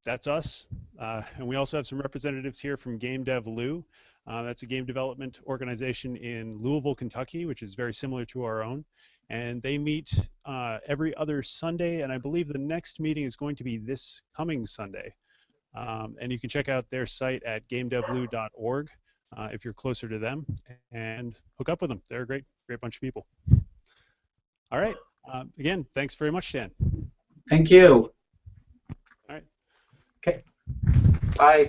Speaker 1: That's us. And we also have some representatives here from Game Dev Lou. That's a game development organization in Louisville, Kentucky, which is very similar to our own. And they meet every other Sunday, and I believe the next meeting is going to be this coming Sunday. And you can check out their site at gamedevlou.org. if you're closer to them, and hook up with them. They're a great bunch of people. All right. Again, thanks very much, Dan.
Speaker 2: Thank you.
Speaker 1: All right.
Speaker 2: Okay. Bye.